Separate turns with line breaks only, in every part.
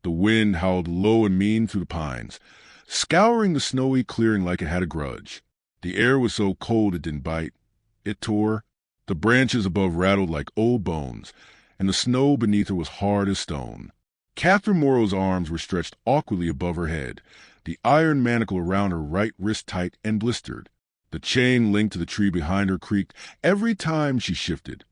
The wind howled low and mean through the pines, scouring the snowy clearing like it had a grudge. The air was so cold it didn't bite. It tore. The branches above rattled like old bones, and the snow beneath her was hard as stone. Catherine Morrow's arms were stretched awkwardly above her head, the iron manacle around her right wrist tight and blistered. The chain linked to the tree behind her creaked every time she shifted,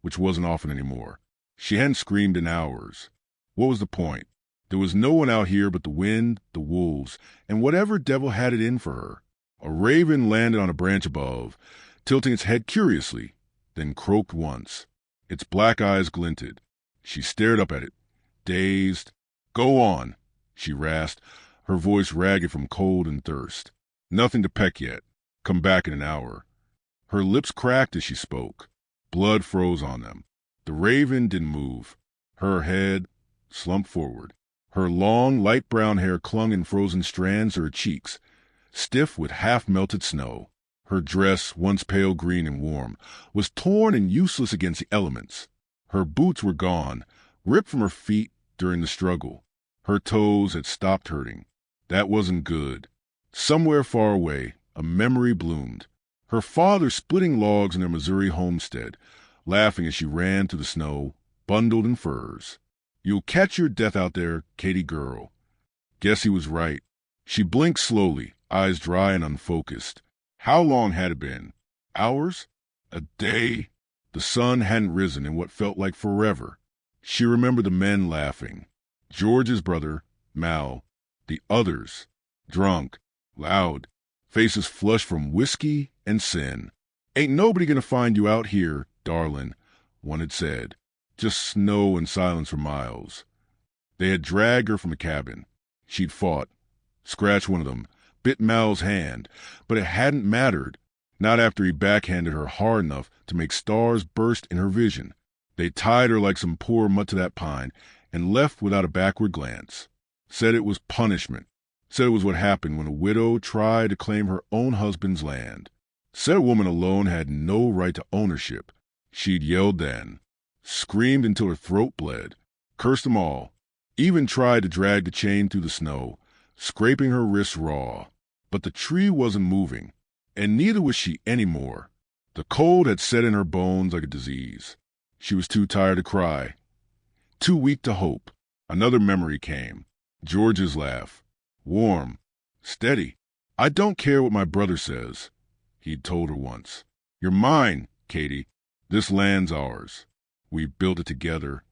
which wasn't often anymore. She hadn't screamed in hours. What was the point? There was no one out here but the wind, the wolves, and whatever devil had it in for her. A raven landed on a branch above, tilting its head curiously, then croaked once. Its black eyes glinted. She stared up at it, dazed. "Go on," she rasped, her voice ragged from cold and thirst. "Nothing to peck yet. Come back in an hour." Her lips cracked as she spoke. Blood froze on them. The raven didn't move. Her head slumped forward. Her long, light brown hair clung in frozen strands to her cheeks, stiff with half-melted snow. Her dress, once pale green and warm, was torn and useless against the elements. Her boots were gone, ripped from her feet during the struggle. Her toes had stopped hurting. That wasn't good. Somewhere far away, a memory bloomed. Her father splitting logs in their Missouri homestead, laughing as she ran through the snow, bundled in furs. "You'll catch your death out there, Katie girl." Guess he was right. She blinked slowly, eyes dry and unfocused. How long had it been? Hours? A day? The sun hadn't risen in what felt like forever. She remembered the men laughing. George's brother, Mal. The others. Drunk. Loud. Faces flushed from whiskey and sin. "Ain't nobody gonna find you out here, darlin'," one had said. Just snow and silence for miles. They had dragged her from a cabin. She'd fought. Scratched one of them. Bit Mal's hand. But it hadn't mattered. Not after he backhanded her hard enough to make stars burst in her vision. They tied her like some poor mutt to that pine and left without a backward glance. Said it was punishment. Said it was what happened when a widow tried to claim her own husband's land. Said a woman alone had no right to ownership. She'd yelled then. Screamed until her throat bled. Cursed them all. Even tried to drag the chain through the snow, scraping her wrists raw. But the tree wasn't moving, and neither was she anymore. The cold had set in her bones like a disease. She was too tired to cry, too weak to hope. Another memory came. George's laugh. Warm. Steady. "I don't care what my brother says," he'd told her once. "You're mine, Katie. This land's ours. We built it together."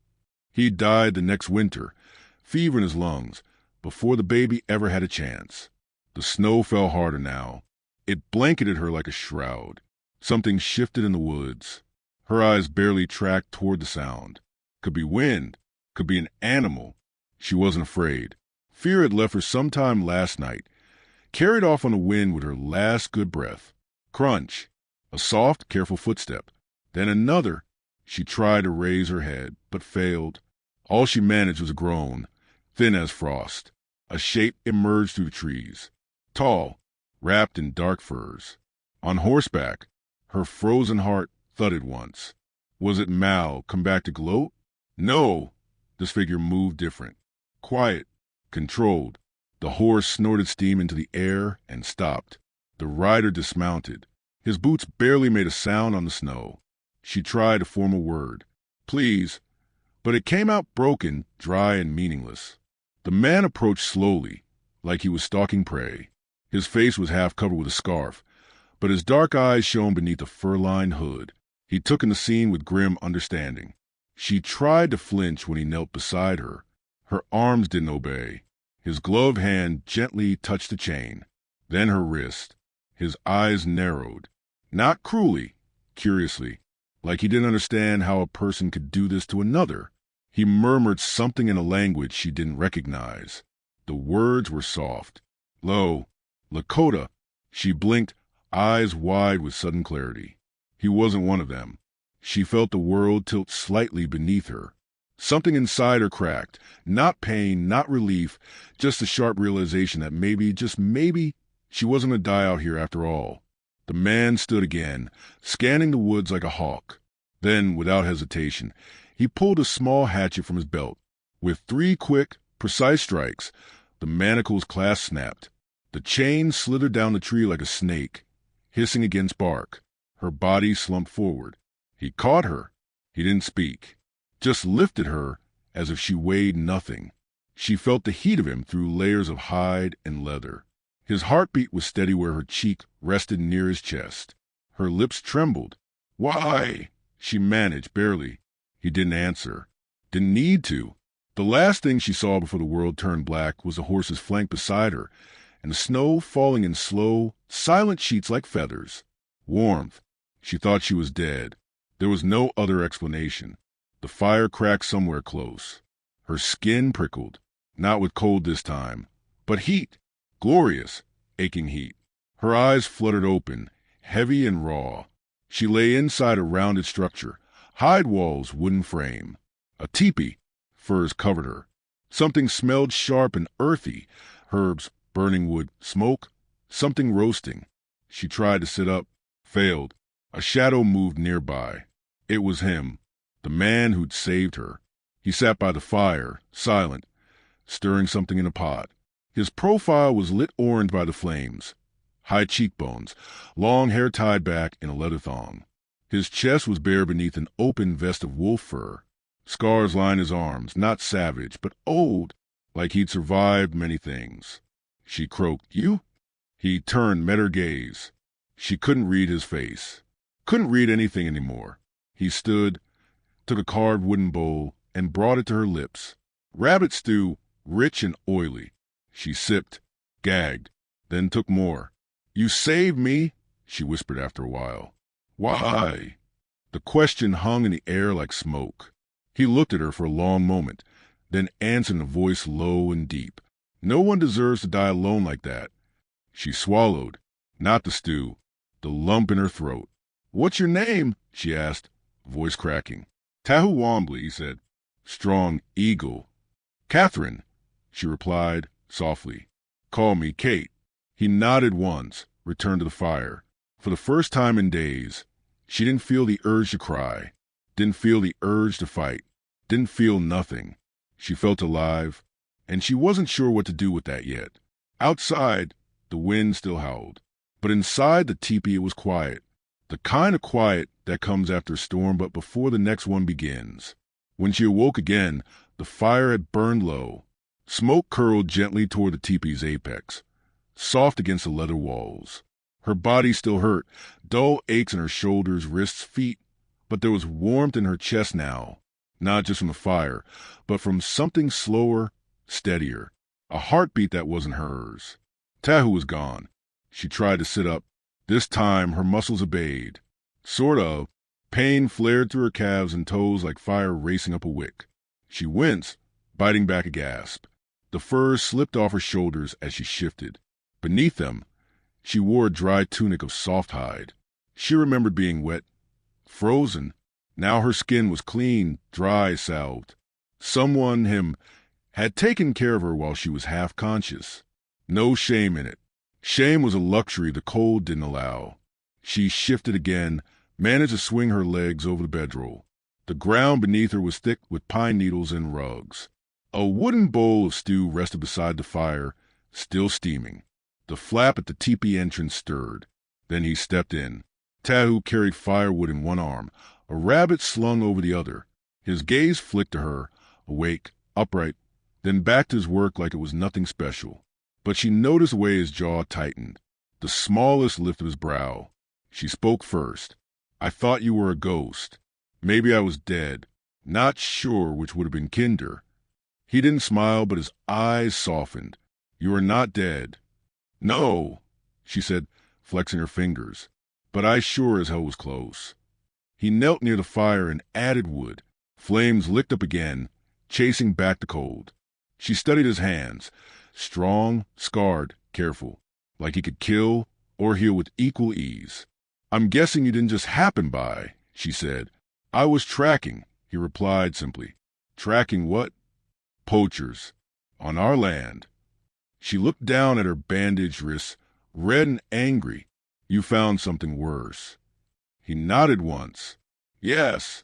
He died the next winter, fever in his lungs, before the baby ever had a chance. The snow fell harder now. It blanketed her like a shroud. Something shifted in the woods. Her eyes barely tracked toward the sound. Could be wind. Could be an animal. She wasn't afraid. Fear had left her sometime last night, carried off on the wind with her last good breath. Crunch. A soft, careful footstep. Then another. She tried to raise her head, but failed. All she managed was a groan, thin as frost. A shape emerged through the trees. Tall, wrapped in dark furs. On horseback. Her frozen heart thudded once. Was it Mal come back to gloat? No! This figure moved different. Quiet. Controlled. The horse snorted steam into the air and stopped. The rider dismounted. His boots barely made a sound on the snow. She tried to form a word. "Please." But it came out broken, dry, and meaningless. The man approached slowly, like he was stalking prey. His face was half covered with a scarf, but his dark eyes shone beneath a fur-lined hood. He took in the scene with grim understanding. She tried to flinch when he knelt beside her. Her arms didn't obey. His gloved hand gently touched the chain, then her wrist. His eyes narrowed. Not cruelly, curiously, like he didn't understand how a person could do this to another. He murmured something in a language she didn't recognize. The words were soft. Low. Lakota. She blinked, eyes wide with sudden clarity. He wasn't one of them. She felt the world tilt slightly beneath her. Something inside her cracked. Not pain, not relief, just a sharp realization that maybe, just maybe, she wasn't to die out here after all. The man stood again, scanning the woods like a hawk. Then, without hesitation, he pulled a small hatchet from his belt. With 3 quick, Precise strikes. The manacle's clasp snapped. The chain slithered down the tree like a snake, hissing against bark. Her body slumped forward. He caught her. He didn't speak, just lifted her as if she weighed nothing. She felt the heat of him through layers of hide and leather. His heartbeat was steady where her cheek rested near his chest. Her lips trembled. "Why?" she managed, barely. He didn't answer. Didn't need to. The last thing she saw before the world turned black was the horse's flank beside her, and the snow falling in slow, silent sheets like feathers. Warmth. She thought she was dead. There was no other explanation. The fire cracked somewhere close. Her skin prickled, not with cold this time, but heat. Glorious, aching heat. Her eyes fluttered open, heavy and raw. She lay inside a rounded structure, hide walls, wooden frame. A teepee. Furs covered her. Something smelled sharp and earthy. Herbs, burning wood, smoke, something roasting. She tried to sit up, failed. A shadow moved nearby. It was him, the man who'd saved her. He sat by the fire, silent, stirring something in a pot. His profile was lit orange by the flames. High cheekbones, long hair tied back in a leather thong. His chest was bare beneath an open vest of wolf fur. Scars lined his arms, not savage, but old, like he'd survived many things. She croaked, "You?" He turned, met her gaze. She couldn't read his face. Couldn't read anything anymore. He stood, took a carved wooden bowl, and brought it to her lips. Rabbit stew, rich and oily. She sipped, gagged, then took more. "You saved me," she whispered after a while. "Why?" The question hung in the air like smoke. He looked at her for a long moment, then answered in a voice low and deep. "No one deserves to die alone like that." She swallowed, not the stew, the lump in her throat. "What's your name?" she asked, voice cracking. "Tahu Wambly," he said. "Strong eagle." "Catherine," she replied softly. "Call me Kate." He nodded once, returned to the fire. For the first time in days, she didn't feel the urge to cry, didn't feel the urge to fight, didn't feel nothing. She felt alive, and she wasn't sure what to do with that yet. Outside, the wind still howled, but inside the teepee it was quiet, the kind of quiet that comes after a storm but before the next one begins. When she awoke again, the fire had burned low. Smoke curled gently toward the teepee's apex, soft against the leather walls. Her body still hurt, dull aches in her shoulders, wrists, feet, but there was warmth in her chest now, not just from the fire, but from something slower, steadier, a heartbeat that wasn't hers. Tahu was gone. She tried to sit up. This time her muscles obeyed. Sort of. Pain flared through her calves and toes like fire racing up a wick. She winced, biting back a gasp. The furs slipped off her shoulders as she shifted. Beneath them, she wore a dry tunic of soft hide. She remembered being wet, frozen. Now her skin was clean, dry, salved. Someone, him, had taken care of her while she was half conscious. No shame in it. Shame was a luxury the cold didn't allow. She shifted again, managed to swing her legs over the bedroll. The ground beneath her was thick with pine needles and rugs. A wooden bowl of stew rested beside the fire, still steaming. The flap at the teepee entrance stirred. Then he stepped in. Tahu carried firewood in one arm, a rabbit slung over the other. His gaze flicked to her, awake, upright, then back to his work like it was nothing special. But she noticed the way his jaw tightened, the smallest lift of his brow. She spoke first. "I thought you were a ghost. Maybe I was dead. Not sure which would have been kinder." He didn't smile, but his eyes softened. "You are not dead." "No," she said, flexing her fingers. "But I sure as hell was close." He knelt near the fire and added wood. Flames licked up again, chasing back the cold. She studied his hands, strong, scarred, careful, like he could kill or heal with equal ease. "I'm guessing you didn't just happen by," she said. "I was tracking," he replied simply. "Tracking what?" "Poachers. On our land." She looked down at her bandaged wrists, red and angry. "You found something worse." He nodded once. "Yes."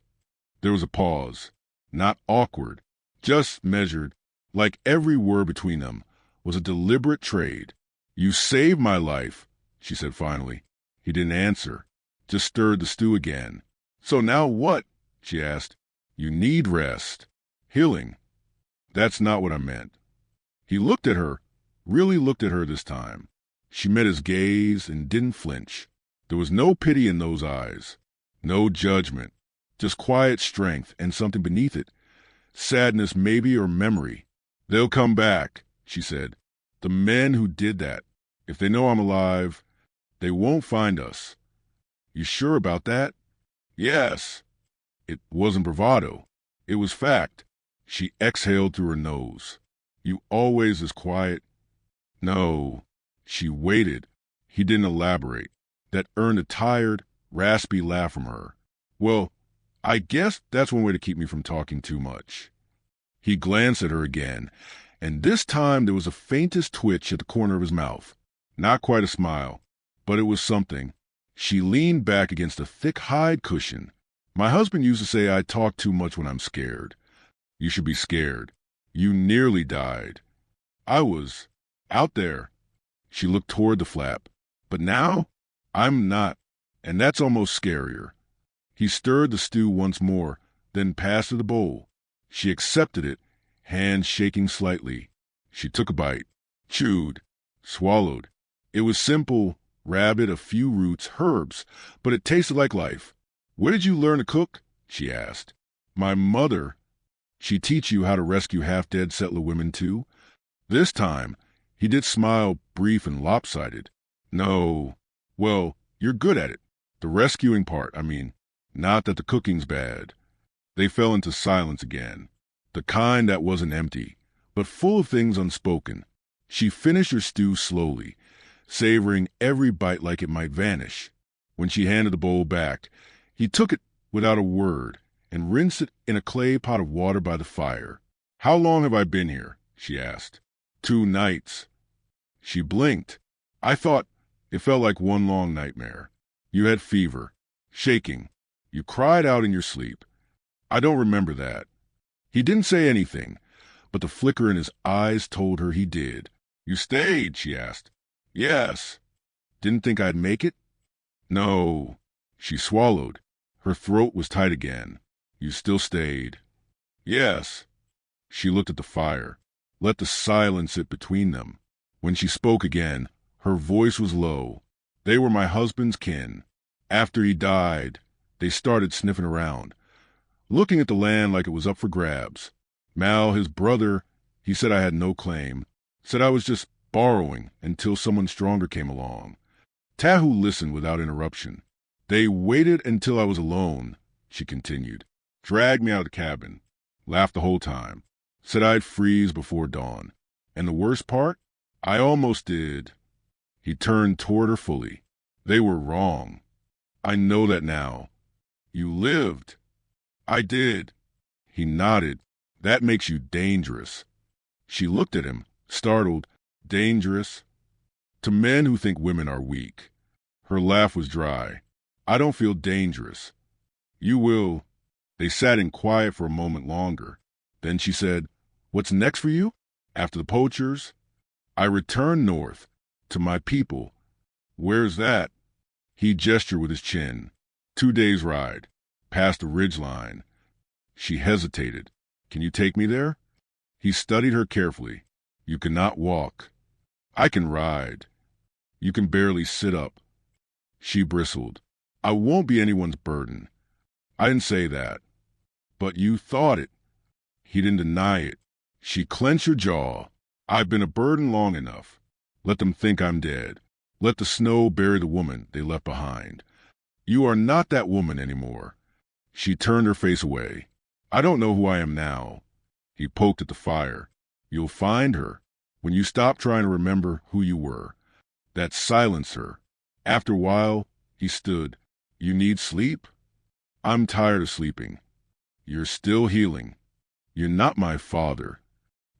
There was a pause. Not awkward, just measured, like every word between them was a deliberate trade. "You saved my life," she said finally. He didn't answer, just stirred the stew again. "So now what?" she asked. "You need rest. Healing." "That's not what I meant." He looked at her, really looked at her this time. She met his gaze and didn't flinch. There was no pity in those eyes, no judgment, just quiet strength and something beneath it. Sadness maybe, or memory. "They'll come back," she said. "The men who did that. If they know I'm alive, they won't find us." "You sure about that?" "Yes." It wasn't bravado. It was fact. She exhaled through her nose. "You always as quiet." "No." She waited. He didn't elaborate. That earned a tired, raspy laugh from her. "Well, I guess that's one way to keep me from talking too much." He glanced at her again, and this time there was the faintest twitch at the corner of his mouth. Not quite a smile, but it was something. She leaned back against a thick hide cushion. "My husband used to say I talk too much when I'm scared." "You should be scared. You nearly died." "I was out there." She looked toward the flap. "But now I'm not, and that's almost scarier." He stirred the stew once more, then passed her the bowl. She accepted it, hands shaking slightly. She took a bite, chewed, swallowed. It was simple, rabid, a few roots, herbs, but it tasted like life. "Where did you learn to cook?" she asked. "My mother." "She teach you how to rescue half-dead settler women too?" This time, he did smile, brief and lopsided. "No." "Well, you're good at it. The rescuing part, I mean. Not that the cooking's bad." They fell into silence again, the kind that wasn't empty, but full of things unspoken. She finished her stew slowly, savoring every bite like it might vanish. When she handed the bowl back, he took it without a word and rinsed it in a clay pot of water by the fire. "How long have I been here?" she asked. "2 nights." She blinked. "I thought it felt like one long nightmare. You had fever, shaking. You cried out in your sleep." "I don't remember that." He didn't say anything, but the flicker in his eyes told her he did. "You stayed?" she asked. "Yes." "Didn't think I'd make it?" "No." She swallowed. Her throat was tight again. "You still stayed?" "Yes." She looked at the fire, let the silence sit between them. When she spoke again, her voice was low. "They were my husband's kin. After he died, they started sniffing around, looking at the land like it was up for grabs. Mal, his brother, he said I had no claim, said I was just borrowing until someone stronger came along." Tahu listened without interruption. "They waited until I was alone," she continued. "Dragged me out of the cabin. Laughed the whole time. Said I'd freeze before dawn. And the worst part? I almost did." He turned toward her fully. "They were wrong. I know that now. You lived." "I did." He nodded. "That makes you dangerous." She looked at him, startled. "Dangerous?" "To men who think women are weak." Her laugh was dry. "I don't feel dangerous." "You will." They sat in quiet for a moment longer. Then she said, "What's next for you? After the poachers?" "I return north, to my people." "Where's that?" He gestured with his chin. 2 days' ride, past the ridge line. She hesitated. "Can you take me there?" He studied her carefully. "You cannot walk." "I can ride." "You can barely sit up." She bristled. "I won't be anyone's burden." "I didn't say that." "But you thought it." He didn't deny it. She clenched her jaw. "I've been a burden long enough. Let them think I'm dead. Let the snow bury the woman they left behind. You are not that woman anymore." She turned her face away. "I don't know who I am now." He poked at the fire. "You'll find her when you stop trying to remember who you were." That silenced her. After a while, he stood. "You need sleep?" "I'm tired of sleeping." "You're still healing." "You're not my father."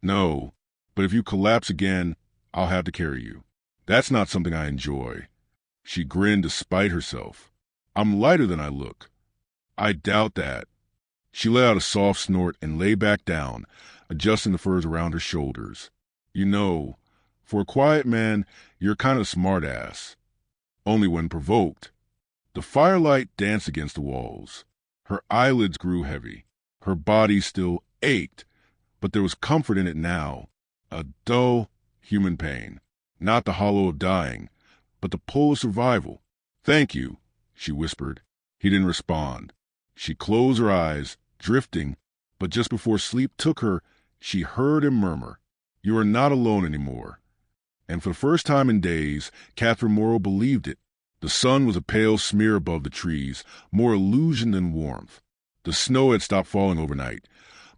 "No, but if you collapse again, I'll have to carry you. That's not something I enjoy." She grinned despite herself. "I'm lighter than I look." "I doubt that." She let out a soft snort and lay back down, adjusting the furs around her shoulders. You know, for a quiet man, you're kind of smart-ass. Only when provoked. The firelight danced against the walls. Her eyelids grew heavy. Her body still ached, but there was comfort in it now. A dull, human pain. Not the hollow of dying, but the pull of survival. "Thank you," she whispered. He didn't respond. She closed her eyes, drifting, but just before sleep took her, she heard him murmur, "You are not alone anymore." And for the first time in days, Catherine Morrow believed it. The sun was a pale smear above the trees, more illusion than warmth. The snow had stopped falling overnight,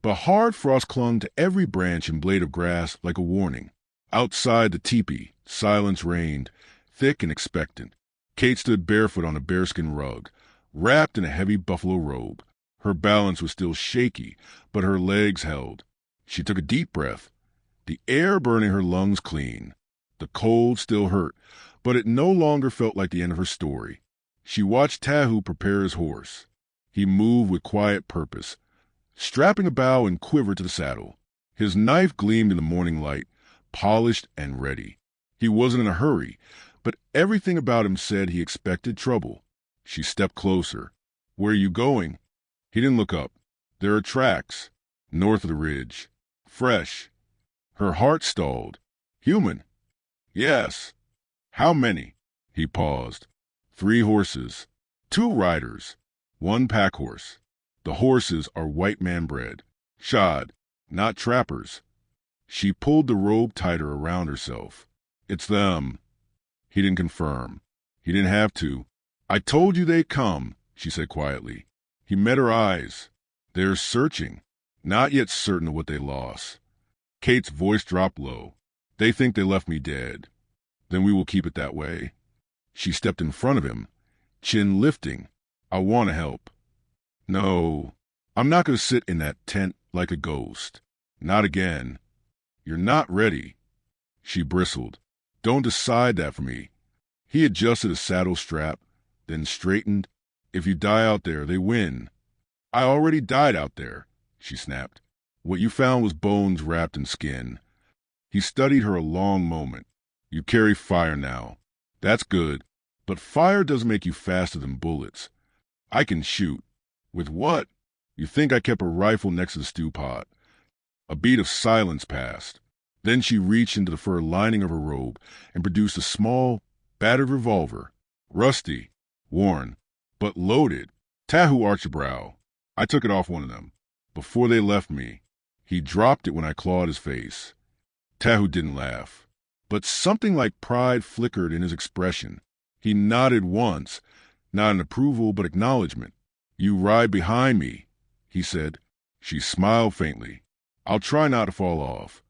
but hard frost clung to every branch and blade of grass like a warning. Outside the teepee, silence reigned, thick and expectant. Kate stood barefoot on a bearskin rug, wrapped in a heavy buffalo robe. Her balance was still shaky, but her legs held. She took a deep breath, the air burning her lungs clean. The cold still hurt, but it no longer felt like the end of her story. She watched Tahu prepare his horse. He moved with quiet purpose, strapping a bow and quiver to the saddle. His knife gleamed in the morning light, polished and ready. He wasn't in a hurry, but everything about him said he expected trouble. She stepped closer. "Where are you going?" He didn't look up. "There are tracks, north of the ridge. Fresh." Her heart stalled. "Human?" "Yes." "How many?" He paused. 3 horses. 2 riders. 1 pack horse. The horses are white man bred. Shod, not trappers. She pulled the robe tighter around herself. "It's them." He didn't confirm. He didn't have to. "I told you they'd come," she said quietly. He met her eyes. "They're searching, not yet certain of what they lost." Kate's voice dropped low. "They think they left me dead. Then we will keep it that way." She stepped in front of him, chin lifting. "I want to help." "No, I'm not going to sit in that tent like a ghost. Not again." "You're not ready." She bristled. "Don't decide that for me." He adjusted a saddle strap, then straightened. "If you die out there, they win." "I already died out there," she snapped. "What you found was bones wrapped in skin." He studied her a long moment. "You carry fire now. That's good, but fire doesn't make you faster than bullets. I can shoot." "With what?" "You think I kept a rifle next to the stew pot." A beat of silence passed. Then she reached into the fur lining of her robe and produced a small, battered revolver. Rusty, worn, but loaded. Tahu arched a brow. "I took it off one of them. Before they left me." He dropped it when I clawed his face. Tahu didn't laugh, but something like pride flickered in his expression. He nodded once, not in approval but acknowledgement. "You ride behind me," he said. She smiled faintly. "I'll try not to fall off."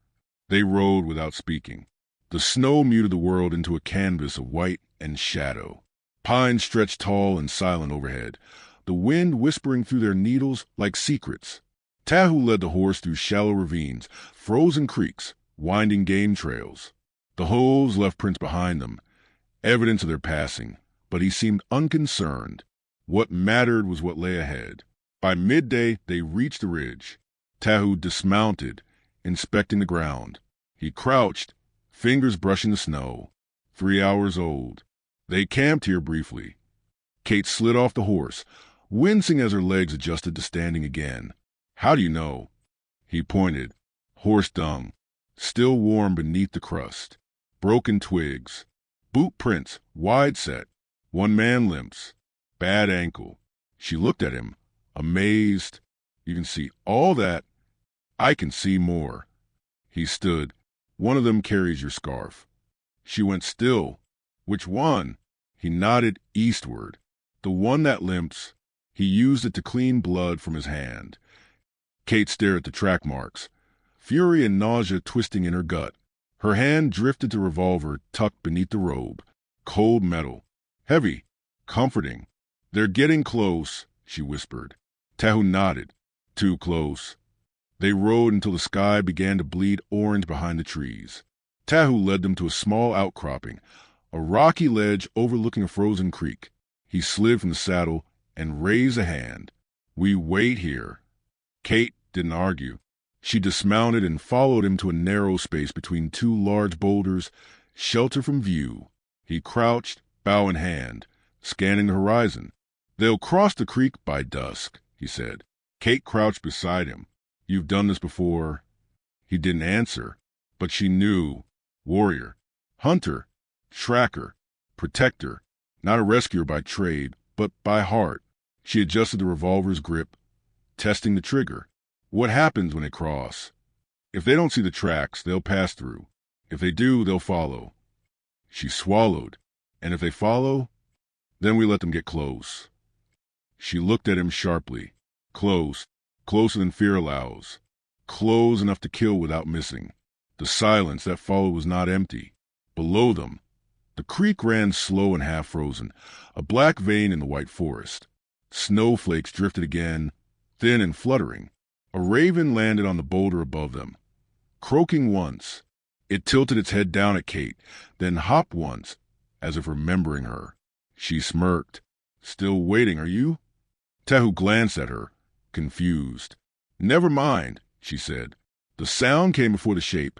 They rode without speaking. The snow muted the world into a canvas of white and shadow. Pines stretched tall and silent overhead, the wind whispering through their needles like secrets. Tahu led the horse through shallow ravines, frozen creeks, winding game trails. The hooves left prints behind them, evidence of their passing, but he seemed unconcerned. What mattered was what lay ahead. By midday, they reached the ridge. Tahu dismounted, inspecting the ground. He crouched, fingers brushing the snow. 3 hours old. They camped here briefly. Kate slid off the horse, wincing as her legs adjusted to standing again. "How do you know?" He pointed. "Horse dung. Still warm beneath the crust. Broken twigs. Boot prints, wide set. 1 man limps. Bad ankle." She looked at him, amazed. "You can see all that?" "I can see more." He stood. "One of them carries your scarf." She went still. "Which one?" He nodded eastward. "The one that limps." He used it to clean blood from his hand. Kate stared at the track marks, fury and nausea twisting in her gut. Her hand drifted to the revolver tucked beneath the robe. Cold metal. Heavy. Comforting. "They're getting close," she whispered. Tahu nodded. "Too close." They rode until the sky began to bleed orange behind the trees. Tahu led them to a small outcropping, a rocky ledge overlooking a frozen creek. He slid from the saddle and raised a hand. "We wait here." Kate didn't argue. She dismounted and followed him to a narrow space between two large boulders, sheltered from view. He crouched, bow in hand, scanning the horizon. "They'll cross the creek by dusk," he said. Kate crouched beside him. "You've done this before?" He didn't answer, but she knew. Warrior, hunter, tracker, protector, not a rescuer by trade, but by heart. She adjusted the revolver's grip, testing the trigger. What happens when they cross? If they don't see the tracks, they'll pass through. If they do, they'll follow. She swallowed. And if they follow, then we let them get close. She looked at him sharply. Close, closer than fear allows. Close enough to kill without missing. The silence that followed was not empty. Below them, the creek ran slow and half-frozen, a black vein in the white forest. Snowflakes drifted again, thin and fluttering. A raven landed on the boulder above them. Croaking once, it tilted its head down at Kate, then hopped once, as if remembering her. She smirked. "Still waiting, are you?" Tahu glanced at her, confused. "Never mind," she said. The sound came before the shape.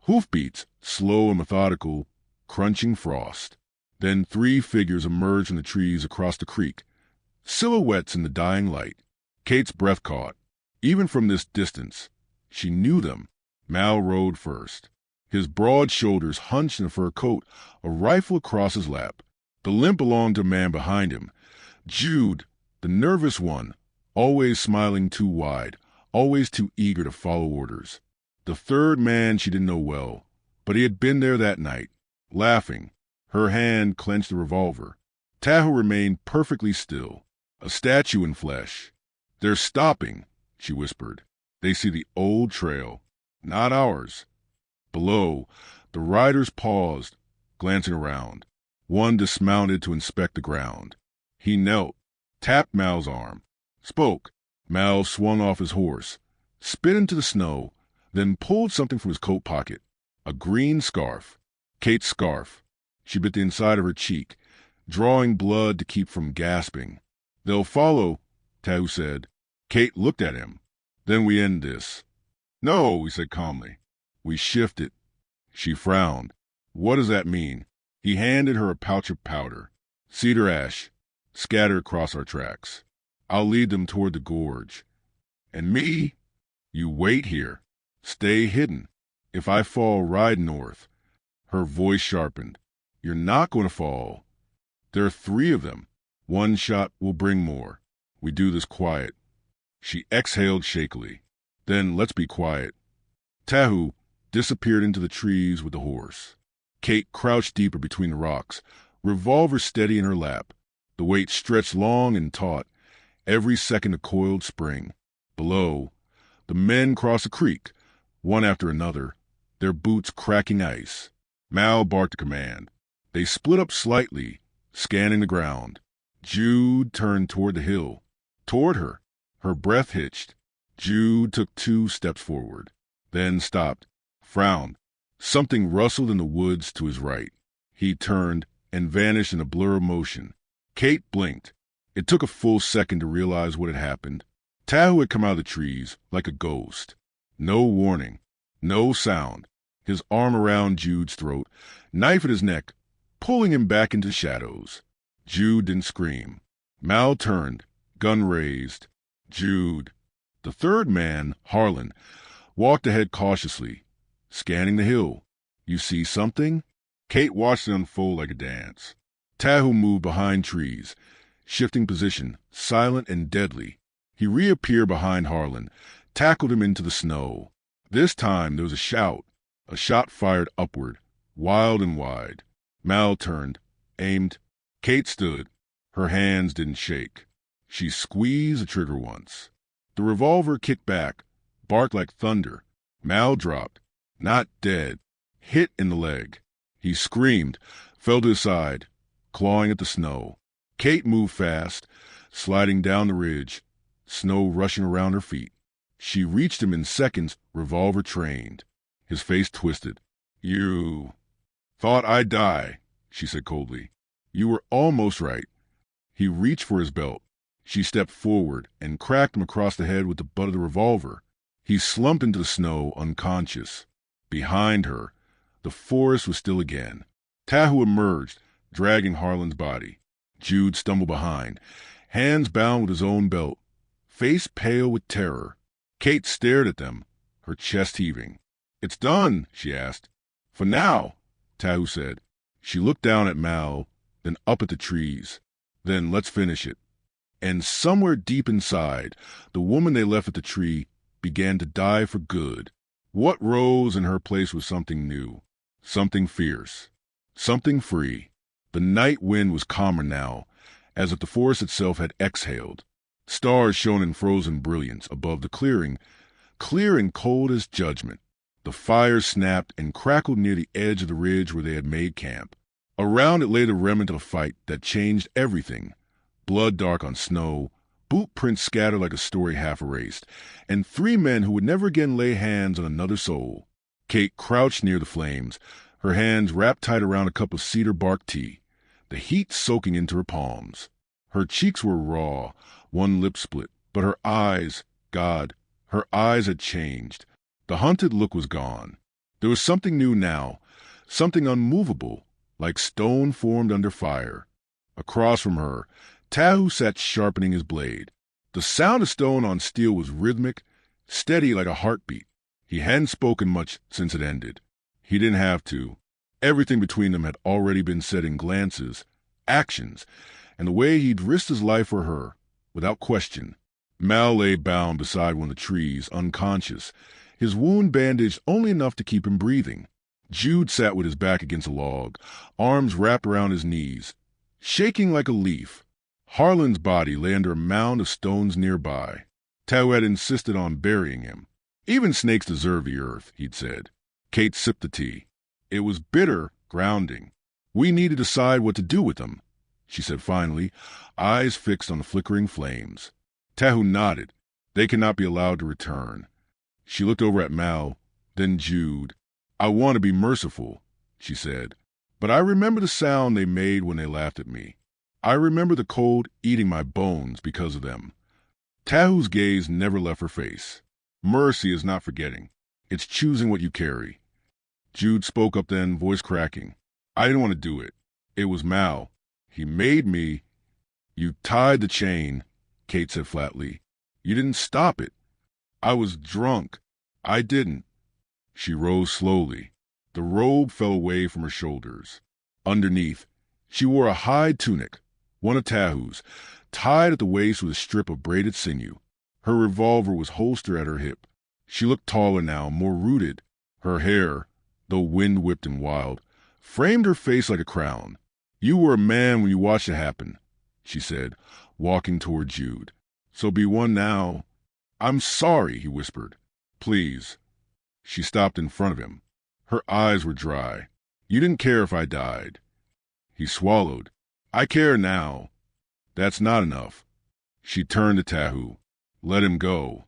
Hoofbeats, slow and methodical, crunching frost. Then 3 figures emerged from the trees across the creek, silhouettes in the dying light. Kate's breath caught. Even from this distance, she knew them. Mal rode first. His broad shoulders hunched in a fur coat, a rifle across his lap. The limp belonged to a man behind him. Jude, the nervous one, always smiling too wide, always too eager to follow orders. The third man she didn't know well, but he had been there that night, laughing. Her hand clenched the revolver. Tahu remained perfectly still, a statue in flesh. "They're stopping," she whispered. "They see the old trail, not ours." Below, the riders paused, glancing around. One dismounted to inspect the ground. He knelt, tapped Mal's arm, spoke. Mal swung off his horse, spit into the snow, then pulled something from his coat pocket. A green scarf. Kate's scarf. She bit the inside of her cheek, drawing blood to keep from gasping. "They'll follow," Tahu said. Kate looked at him. "Then we end this." "No," he said calmly. "We shift it." She frowned. "What does that mean?" He handed her a pouch of powder. "Cedar ash. Scatter across our tracks. I'll lead them toward the gorge. And me? You wait here. Stay hidden. If I fall, ride north." Her voice sharpened. "You're not going to fall. There are 3 of them. 1 shot will bring more. We do this quiet." She exhaled shakily. "Then let's be quiet." Tahu disappeared into the trees with the horse. Kate crouched deeper between the rocks, revolver steady in her lap. The weight stretched long and taut, every second a coiled spring. Below, the men crossed the creek, one after another, their boots cracking ice. Mal barked a command. They split up slightly, scanning the ground. Jude turned toward the hill. Toward her. Her breath hitched. Jude took 2 steps forward, then stopped, frowned. Something rustled in the woods to his right. He turned and vanished in a blur of motion. Kate blinked. It took a full second to realize what had happened. Tahu had come out of the trees like a ghost. No warning, no sound. His arm around Jude's throat, knife at his neck, pulling him back into shadows. Jude didn't scream. Mal turned, gun raised. Jude. The third man, Harlan, walked ahead cautiously, scanning the hill. "You see something?" Kate watched it unfold like a dance. Tahu moved behind trees, shifting position, silent and deadly. He reappeared behind Harlan, tackled him into the snow. This time there was a shout, a shot fired upward, wild and wide. Mal turned, aimed. Kate stood. Her hands didn't shake. She squeezed the trigger once. The revolver kicked back, barked like thunder. Mal dropped. Not dead. Hit in the leg. He screamed, fell to his side, clawing at the snow. Kate moved fast, sliding down the ridge, snow rushing around her feet. She reached him in seconds, revolver trained. His face twisted. "You thought I'd die," she said coldly. "You were almost right." He reached for his belt. She stepped forward and cracked him across the head with the butt of the revolver. He slumped into the snow, unconscious. Behind her, the forest was still again. Tahu emerged, dragging Harlan's body. Jude stumbled behind, hands bound with his own belt, face pale with terror. Kate stared at them, her chest heaving. "It's done," she asked. "For now," Tahu said. She looked down at Mal, then up at the trees. "Then let's finish it." And somewhere deep inside, the woman they left at the tree began to die for good. What rose in her place was something new, something fierce, something free. The night wind was calmer now, as if the forest itself had exhaled. Stars shone in frozen brilliance above the clearing, clear and cold as judgment. The fire snapped and crackled near the edge of the ridge where they had made camp. Around it lay the remnant of a fight that changed everything. Blood dark on snow, boot prints scattered like a story half erased, and 3 men who would never again lay hands on another soul. Kate crouched near the flames, her hands wrapped tight around a cup of cedar bark tea, the heat soaking into her palms. Her cheeks were raw, one lip split, but her eyes, God, her eyes had changed. The hunted look was gone. There was something new now, something unmovable, like stone formed under fire. Across from her, Tahu sat sharpening his blade. The sound of stone on steel was rhythmic, steady like a heartbeat. He hadn't spoken much since it ended. He didn't have to. Everything between them had already been said in glances, actions, and the way he'd risked his life for her, without question. Mal lay bound beside one of the trees, unconscious, his wound bandaged only enough to keep him breathing. Jude sat with his back against a log, arms wrapped around his knees, shaking like a leaf. Harlan's body lay under a mound of stones nearby. Tahu had insisted on burying him. "Even snakes deserve the earth," he'd said. Kate sipped the tea. It was bitter, grounding. "We need to decide what to do with them," she said finally, eyes fixed on the flickering flames. Tahu nodded. "They cannot be allowed to return." She looked over at Mal, then Jude. "I want to be merciful," she said, "but I remember the sound they made when they laughed at me. I remember the cold eating my bones because of them." Tahu's gaze never left her face. "Mercy is not forgetting. It's choosing what you carry." Jude spoke up then, voice cracking. "I didn't want to do it. It was Mal. He made me." "You tied the chain," Kate said flatly. "You didn't stop it." "I was drunk. I didn't." She rose slowly. The robe fell away from her shoulders. Underneath, she wore a hide tunic, one of Tahu's, tied at the waist with a strip of braided sinew. Her revolver was holstered at her hip. She looked taller now, more rooted. Her hair, though wind-whipped and wild, framed her face like a crown. "You were a man when you watched it happen," she said, walking toward Jude. "So be one now." "I'm sorry," he whispered. "Please." She stopped in front of him. Her eyes were dry. "You didn't care if I died." He swallowed. "I care now." "That's not enough." She turned to Tahu. "Let him go."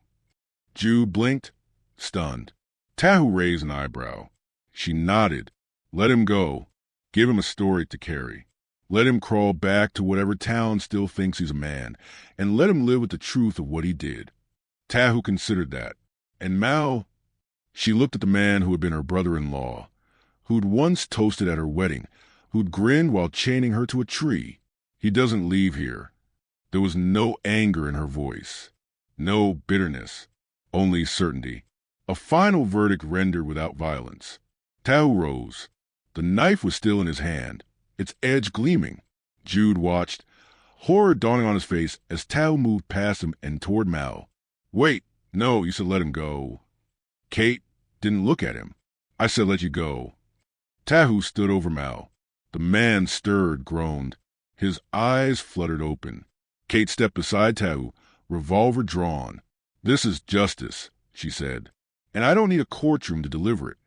Jude blinked, stunned. Tahu raised an eyebrow. She nodded. "Let him go. Give him a story to carry. Let him crawl back to whatever town still thinks he's a man, and let him live with the truth of what he did." Tahu considered that. And Mal... She looked at the man who had been her brother-in-law, who'd once toasted at her wedding, who'd grinned while chaining her to a tree. "He doesn't leave here." There was no anger in her voice, no bitterness, only certainty. A final verdict rendered without violence. Tahu rose. The knife was still in his hand, its edge gleaming. Jude watched, horror dawning on his face as Tahu moved past him and toward Mal. "Wait, no, you said let him go." Kate didn't look at him. "I said let you go." Tahu stood over Mal. The man stirred, groaned. His eyes fluttered open. Kate stepped beside Tahu, revolver drawn. "This is justice," she said, "and I don't need a courtroom to deliver it."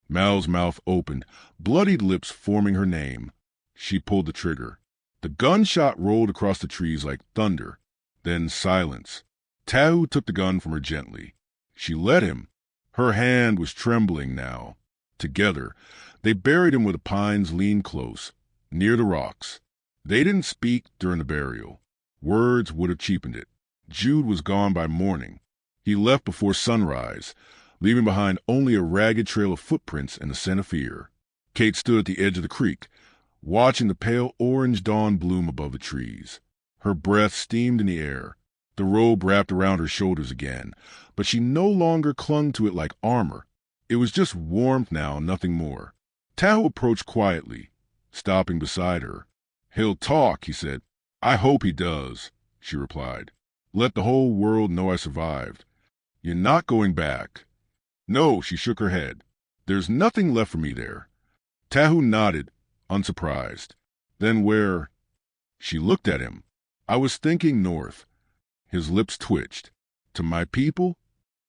Mal's mouth opened, bloodied lips forming her name. She pulled the trigger. The gunshot rolled across the trees like thunder. Then silence. Tahu took the gun from her gently. She let him. Her hand was trembling now. Together, they buried him where the pines leaned close, near the rocks. They didn't speak during the burial. Words would have cheapened it. Jude was gone by morning. He left before sunrise, leaving behind only a ragged trail of footprints and the scent of fear. Kate stood at the edge of the creek, watching the pale orange dawn bloom above the trees. Her breath steamed in the air. The robe wrapped around her shoulders again, but she no longer clung to it like armor. It was just warmth now, nothing more. Tahu approached quietly, stopping beside her. "He'll talk," he said. "I hope he does," she replied. "Let the whole world know I survived. You're not going back." "No," she shook her head. "There's nothing left for me there." Tahu nodded, unsurprised. "Then where?" She looked at him. "I was thinking north." His lips twitched. "To my people?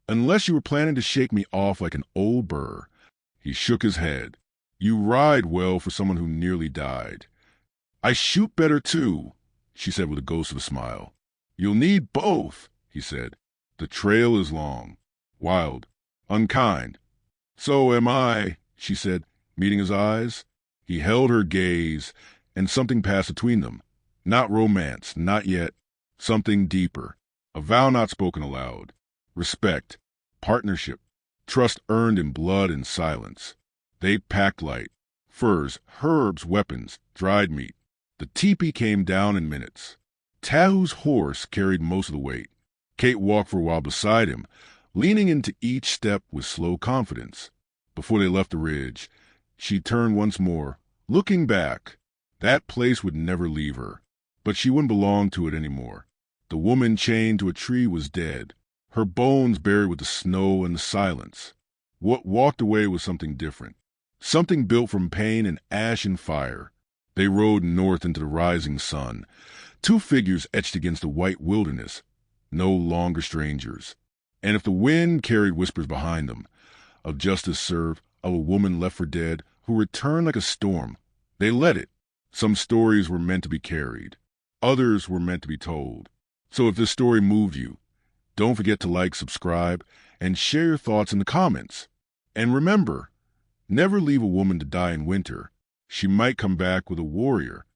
Unless you were planning to shake me off like an old burr." He shook his head. "You ride well for someone who nearly died." "I shoot better too," she said with a ghost of a smile. "You'll need both," he said. "The trail is long, wild, unkind." "So am I," she said, meeting his eyes. He held her gaze, and something passed between them. Not romance, not yet. Something deeper. A vow not spoken aloud. Respect, partnership, trust earned in blood and silence. They packed light. Furs, herbs, weapons, dried meat. The teepee came down in minutes. Tahu's horse carried most of the weight. Kate walked for a while beside him, leaning into each step with slow confidence. Before they left the ridge, she turned once more, looking back. That place would never leave her, but she wouldn't belong to it anymore. The woman chained to a tree was dead, her bones buried with the snow and the silence. What walked away was something different, something built from pain and ash and fire. They rode north into the rising sun, two figures etched against the white wilderness, no longer strangers. And if the wind carried whispers behind them, of justice served, of a woman left for dead, who returned like a storm, they let it. Some stories were meant to be carried. Others were meant to be told. So if this story moved you, don't forget to like, subscribe, and share your thoughts in the comments. And remember, never leave a woman to die in winter. She might come back with a warrior